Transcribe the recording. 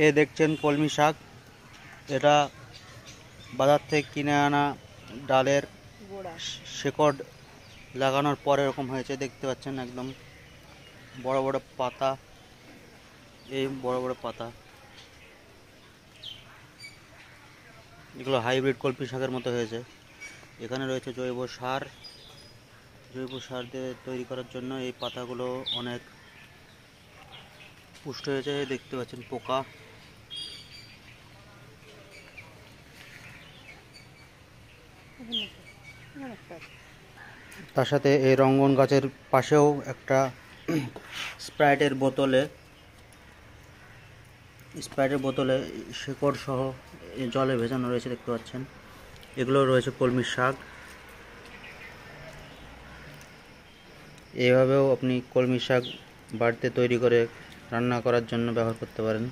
এ দেখছেন কলমি শাক। এটা বাজার থেকে কিনে আনা ডালের শেকড় লাগানোর পর এরকম হয়েছে, দেখতে পাচ্ছেন একদম বড় বড় পাতা। এই বড় বড় পাতা, এগুলো হাইব্রিড কলমি শাকের মতো হয়েছে। এখানে রয়েছে জৈব সার। জৈব সার দিয়ে তৈরি করার জন্য এই পাতাগুলো অনেক পুষ্ট হয়েছে। দেখতে পাচ্ছেন পোকা। তার সাথে এই রঙ্গন গাছের পাশেও একটা স্প্রাইটের বোতলে শেকড় সহ জলে ভেজানো রয়েছে, দেখতে পাচ্ছেন। এগুলো রয়েছে কলমির শাক। এভাবেও আপনি কলমি শাক বাড়িতে তৈরি করে রান্না করার জন্য ব্যবহার করতে পারেন।